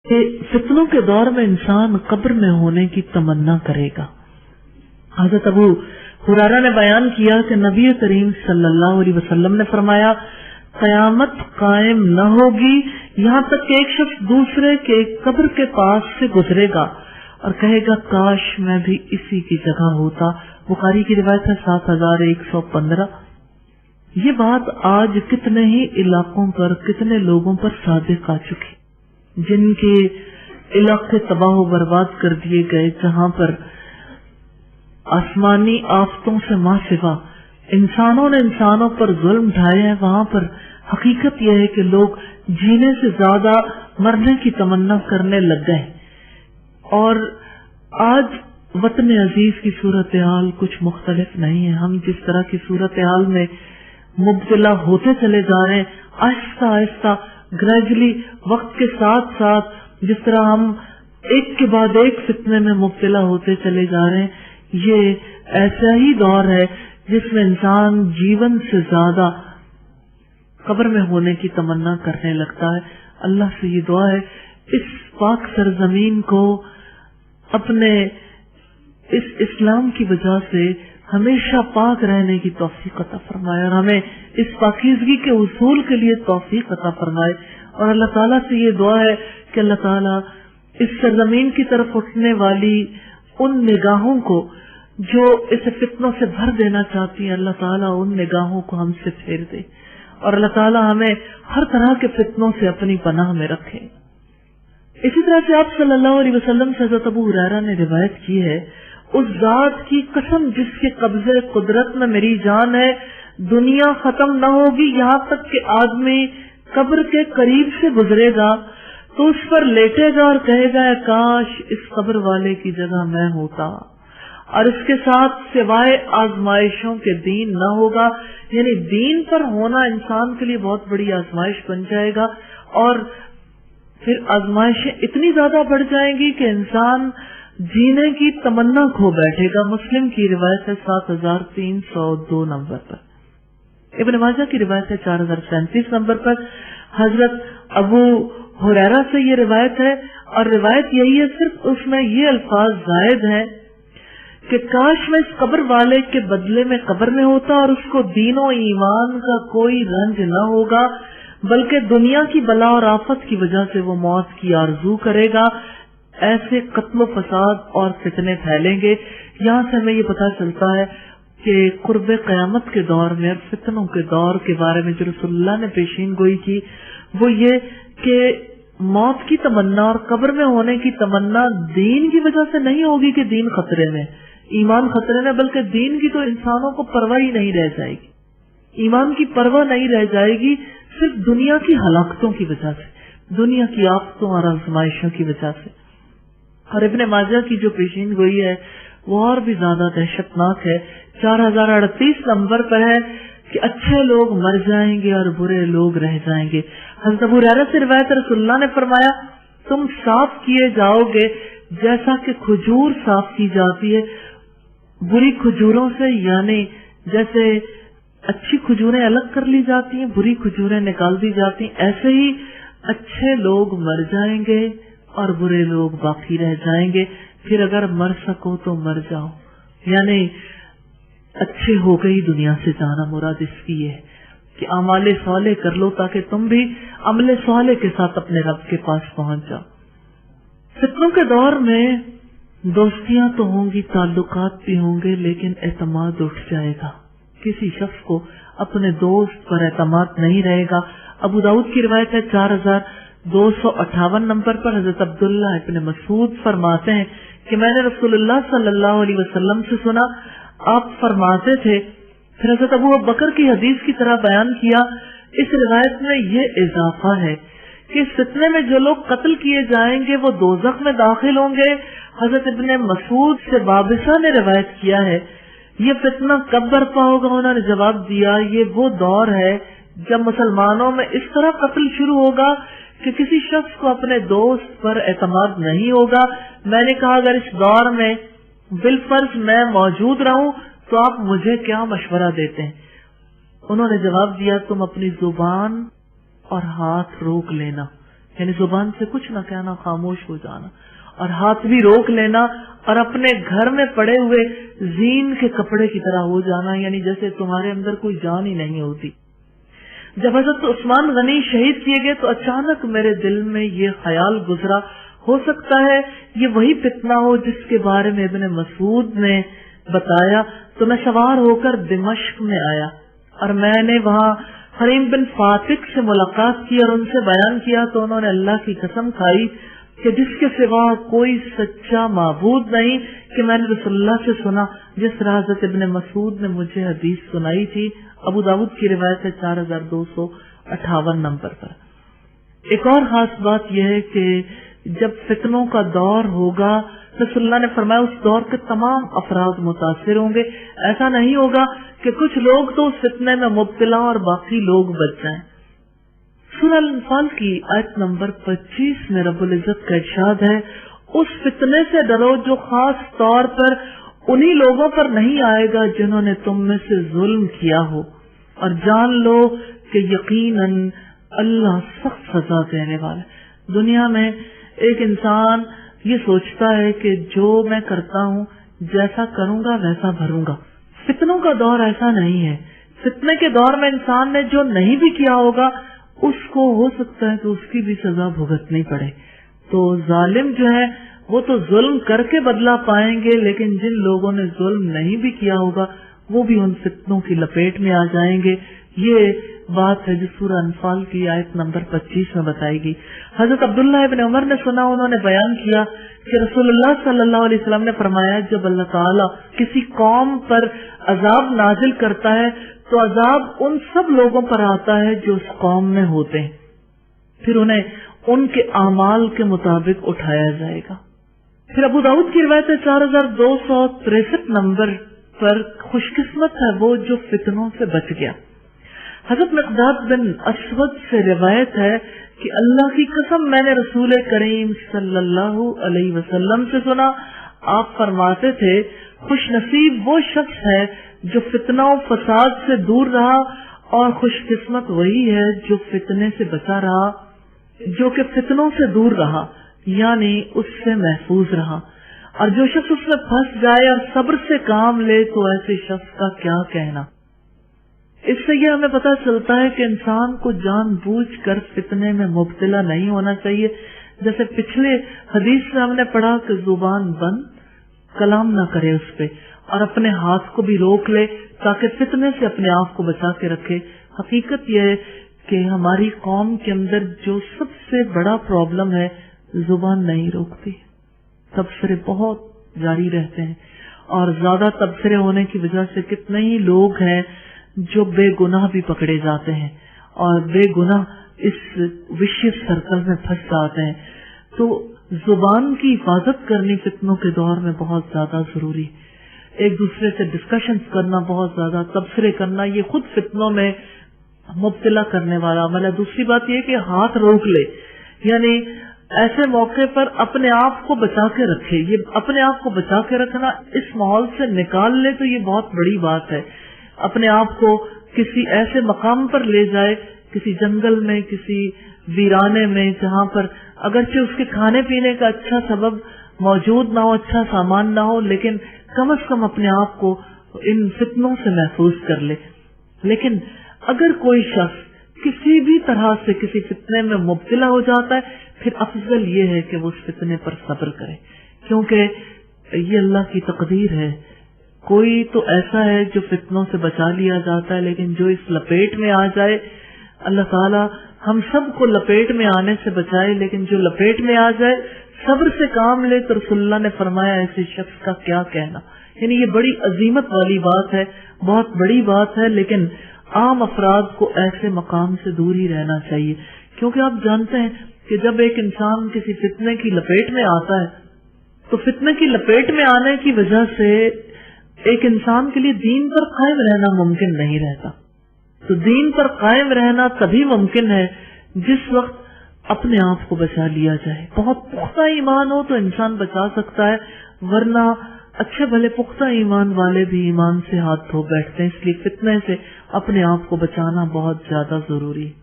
کہ فتنوں کے دور میں انسان قبر میں ہونے کی تمنا کرے گا۔ حضرت ابو ہریرہ نے بیان کیا کہ نبی کریم صلی اللہ علیہ وسلم نے فرمایا، قیامت قائم نہ ہوگی یہاں تک کہ ایک شخص دوسرے کے قبر کے پاس سے گزرے گا اور کہے گا کاش میں بھی اسی کی جگہ ہوتا۔ بخاری کی روایت ہے 7115۔ یہ بات آج کتنے ہی علاقوں پر، کتنے لوگوں پر صادق آ چکی، جن کے علاقے تباہ و برباد کر دیے گئے، جہاں پر آسمانی آفتوں سے ماں سوا انسانوں نے انسانوں پر ظلم ڈھائے ہیں۔ وہاں پر حقیقت یہ ہے کہ لوگ جینے سے زیادہ مرنے کی تمنا کرنے لگ گئے، اور آج وطن عزیز کی صورتحال کچھ مختلف نہیں ہے۔ ہم جس طرح کی صورتحال میں مبتلا ہوتے چلے جا رہے ہیں، آہستہ آہستہ گریجولی وقت کے ساتھ ساتھ جس طرح ہم ایک کے بعد ایک فتنے میں مبتلا ہوتے چلے جا رہے ہیں، یہ ایسا ہی دور ہے جس میں انسان جیون سے زیادہ قبر میں ہونے کی تمنا کرنے لگتا ہے۔ اللہ سے یہ دعا ہے اس پاک سرزمین کو اپنے اس اسلام کی وجہ سے ہمیشہ پاک رہنے کی توفیق عطا فرمائے، اور ہمیں اس پاکیزگی کے اصول کے لیے توفیق عطا فرمائے۔ اور اللہ تعالیٰ سے یہ دعا ہے کہ اللہ تعالیٰ اس سرزمین کی طرف اٹھنے والی ان نگاہوں کو جو اس فتنوں سے بھر دینا چاہتی ہیں، اللہ تعالیٰ ان نگاہوں کو ہم سے پھیر دے، اور اللہ تعالیٰ ہمیں ہر طرح کے فتنوں سے اپنی پناہ میں رکھے۔ اسی طرح سے آپ صلی اللہ علیہ وسلم سے حضرت ابو ہریرہ نے روایت کی ہے، اس ذات کی قسم جس کے قبضے قدرت میں میری جان ہے، دنیا ختم نہ ہوگی یہاں تک کہ آدمی قبر کے قریب سے گزرے گا تو اس پر لیٹے گا اور کہے گا کاش اس قبر والے کی جگہ میں ہوتا، اور اس کے ساتھ سوائے آزمائشوں کے دین نہ ہوگا۔ یعنی دین پر ہونا انسان کے لیے بہت بڑی آزمائش بن جائے گا، اور پھر آزمائشیں اتنی زیادہ بڑھ جائیں گی کہ انسان جینے کی تمنا کھو بیٹھے گا۔ مسلم کی روایت ہے 7302 نمبر پر، ابن ماجہ کی روایت ہے 4037 نمبر پر۔ حضرت ابو ہریرہ سے یہ روایت ہے، اور روایت یہی ہے، صرف اس میں یہ الفاظ زائد ہیں کہ کاش میں اس قبر والے کے بدلے میں قبر میں ہوتا اور اس کو دین و ایمان کا کوئی رنج نہ ہوگا، بلکہ دنیا کی بلا اور آفت کی وجہ سے وہ موت کی آرزو کرے گا۔ ایسے قتل و فساد اور فتنے پھیلیں گے۔ یہاں سے ہمیں یہ پتہ چلتا ہے کہ قرب قیامت کے دور میں اور فتنوں کے دور کے بارے میں جو رسول اللہ نے پیشین گوئی کی وہ یہ کہ موت کی تمنا اور قبر میں ہونے کی تمنا دین کی وجہ سے نہیں ہوگی کہ دین خطرے میں، ایمان خطرے میں، بلکہ دین کی تو انسانوں کو پرواہ ہی نہیں رہ جائے گی، ایمان کی پرواہ نہیں رہ جائے گی، صرف دنیا کی ہلاکتوں کی وجہ سے، دنیا کی آفتوں اور آزمائشوں کی وجہ سے۔ اور ابن ماجہ کی جو پیشین گوئی ہے وہ اور بھی زیادہ دہشت ناک ہے، 4038 نمبر پر ہے کہ اچھے لوگ مر جائیں گے اور برے لوگ رہ جائیں گے۔ حضرت ابو ہریرہ سے روایت رسول اللہ نے فرمایا تم صاف کیے جاؤ گے جیسا کہ کھجور صاف کی جاتی ہے بری کھجوروں سے، یعنی جیسے اچھی کھجوریں الگ کر لی جاتی ہیں، بری کھجوریں نکال دی جاتی ہیں، ایسے ہی اچھے لوگ مر جائیں گے اور برے لوگ باقی رہ جائیں گے۔ پھر اگر مر سکو تو مر جاؤ، یعنی اچھے ہو گئی دنیا سے جانا، مراد اس کی ہے کہ اعمال صالح کر لو تاکہ تم بھی عمل صالح کے ساتھ اپنے رب کے پاس پہنچ جاؤ۔ فتنوں کے دور میں دوستیاں تو ہوں گی، تعلقات بھی ہوں گے، لیکن اعتماد اٹھ جائے گا، کسی شخص کو اپنے دوست پر اعتماد نہیں رہے گا۔ ابو داؤد کی روایت ہے 4258 نمبر پر، حضرت عبداللہ ابن مسعود فرماتے ہیں کہ میں نے رسول اللہ صلی اللہ علیہ وسلم سے سنا، آپ فرماتے تھے، پھر حضرت ابو بکر کی حدیث کی طرح بیان کیا۔ اس روایت میں یہ اضافہ ہے کہ اس فتنے میں جو لوگ قتل کیے جائیں گے وہ دوزخ میں داخل ہوں گے۔ حضرت ابن مسعود سے بابسہ نے روایت کیا ہے یہ فتنہ کب برپا ہوگا؟ انہوں نے جواب دیا یہ وہ دور ہے جب مسلمانوں میں اس طرح قتل شروع ہوگا کہ کسی شخص کو اپنے دوست پر اعتماد نہیں ہوگا۔ میں نے کہا اگر اس دور میں بالفرض میں موجود رہوں تو آپ مجھے کیا مشورہ دیتے ہیں؟ انہوں نے جواب دیا تم اپنی زبان اور ہاتھ روک لینا، यानी जुबान से कुछ न कहना, खामोश हो जाना, और हाथ भी रोक लेना, और अपने घर में पड़े हुए जीन के कपड़े की तरह हो जाना, यानी जैसे तुम्हारे अंदर कोई जान ही नहीं होती। जब हजरत उस्मान गनी शहीद किए गए तो अचानक मेरे दिल में ये ख्याल गुजरा, हो सकता है ये वही फितना हो जिसके बारे में इब्ने मसूद ने बताया। तो मैं सवार होकर दिमश्क में आया और मैंने वहाँ हरीम बिन फातिक से मुलाकात की और उनसे बयान किया तो उन्होंने अल्लाह की कसम खाई कि जिसके सिवा कोई सच्चा माबूद नहीं, कि मैंने रसूलुल्लाह से सुना जिस तरह हज़रत इब्ने मसूद ने मुझे हदीस सुनाई थी। अबू दाऊद की रिवायत है 4258 नंबर पर। एक और खास बात यह है कि जब फितनों का दौर होगा, रसूलुल्लाह ने फरमाया उस दौर के तमाम अफराद मुतासिर होंगे। ऐसा नहीं होगा कि कुछ लोग तो उस फितने में मुब्तला और बाकी लोग बच जाएं। सूरह अल-अनफाल की आयत नंबर 25 में रब्बुल इज्जत का इरशाद है, उस फितने से डरो जो खास तौर पर उन्हीं लोगों पर नहीं आएगा जिन्होंने तुम में से जुल्म किया हो, और जान लो कि यकीनन अल्लाह सख्त सजा देने वाला। दुनिया में एक इंसान ये सोचता है कि जो मैं करता हूँ जैसा करूंगा वैसा भरूंगा। फितनों का दौर ऐसा नहीं है। फितने के दौर में इंसान ने जो नहीं भी किया होगा उसको हो सकता है कि उसकी भी सजा भुगतनी पड़े। तो जालिम जो है वो तो जुल्म करके बदला पाएंगे, लेकिन जिन लोगों ने जुल्म नहीं भी किया होगा वो भी उन फितनों की लपेट में आ जाएंगे। ये बात है जो सूरह अनफाल की आयत नंबर 25 में बताएगी। हजरत अब्दुल्लाह इब्न उमर ने सुना, उन्होंने बयान किया कि रसूलुल्लाह सल्लल्लाहु अलैहि वसल्लम ने फरमाया, जब अल्लाह ताला किसी कौम पर अजाब नाजिल करता है तो अजाब उन सब लोगों पर आता है जो उस कौम में होते हैं, फिर उन्हें उनके आमाल के मुताबिक उठाया जाएगा। फिर अबू दाऊद की रिवायत है 4263 नंबर पर, खुशकिस्मत है वो जो फितनों से बच गया। हजरत मिक़दाद बिन असवद से रिवायत है कि अल्लाह की कसम मैंने रसूल करीम सल्लल्लाहु अलैहि वसल्लम से सुना, आप फरमाते थे खुशनसीब वो शख्स है जो फितना और फसाद से दूर रहा, और खुशकिस्मत वही है जो फितने से बचा रहा, जो कि फितनों से दूर रहा यानी उससे महफूज रहा। और जो शख्स उसमें फंस जाए और सब्र से काम ले तो ऐसे शख्स का क्या कहना। इससे ये हमें पता चलता है कि इंसान को जानबूझकर फितने में मुब्तला नहीं होना चाहिए। जैसे पिछले हदीस में हमने पढ़ा कि जुबान बंद, कलाम ना करे उस पे, और अपने हाथ को भी रोक ले ताकि फितने से अपने आप को बचा के रखे। हकीकत यह है कि हमारी कौम के अंदर जो सबसे बड़ा प्रॉब्लम है, जुबान नहीं रोकती, तबसरे बहुत जारी रहते हैं, और ज्यादा तबसरे होने की वजह से कितने ही लोग हैं जो बेगुनाह भी पकड़े जाते हैं और बेगुनाह इस विशिष्ट सर्कल में फंस जाते हैं। तो जुबान की हिफाजत करनी फितनों के दौर में बहुत ज्यादा जरूरी। एक दूसरे से डिस्कशंस करना बहुत ज्यादा, तबसरे करना, ये खुद फितनों में मुब्तला करने वाला अमल है। दूसरी बात ये कि हाथ रोक ले, यानी ऐसे मौके पर अपने आप को बचा के रखे। ये अपने आप को बचा के रखना, इस माहौल से निकाल ले तो ये बहुत बड़ी बात है। अपने आप को किसी ऐसे मकाम पर ले जाए, किसी जंगल में, किसी वीराने में, जहाँ पर अगरचे उसके खाने पीने का अच्छा सबब मौजूद ना हो, अच्छा सामान ना हो, लेकिन कम से कम अपने आप को इन फितनों से महफूज कर ले। लेकिन अगर कोई शख्स किसी भी तरह से किसी फितने में मुब्तला हो जाता है, फिर अफजल ये है कि वो उस फितने पर सब्र करे, क्योंकि ये अल्लाह की तकदीर है। कोई तो ऐसा है जो फितनों से बचा लिया जाता है, लेकिन जो इस लपेट में आ जाए, अल्लाह ताला हम सब को लपेट में आने से बचाए, लेकिन जो लपेट में आ जाए सब्र से काम ले तो रसूलुल्लाह ने फरमाया ऐसे शख्स का क्या कहना। यानी ये बड़ी अजीमत वाली बात है, बहुत बड़ी बात है, लेकिन आम अफराद को ऐसे मकाम से दूर ही रहना चाहिए। क्योंकि आप जानते हैं कि जब एक इंसान किसी फितने की लपेट में आता है तो फितने की लपेट में आने की वजह से एक इंसान के लिए दीन पर कायम रहना मुमकिन नहीं रहता। तो दीन पर कायम रहना तभी मुमकिन है जिस वक्त अपने आप को बचा लिया जाए। बहुत पुख्ता ईमान हो तो इंसान बचा सकता है, वरना अच्छे भले पुख्ता ईमान वाले भी ईमान से हाथ धो बैठते हैं। इसलिए फितने से अपने आप को बचाना बहुत ज्यादा जरूरी है।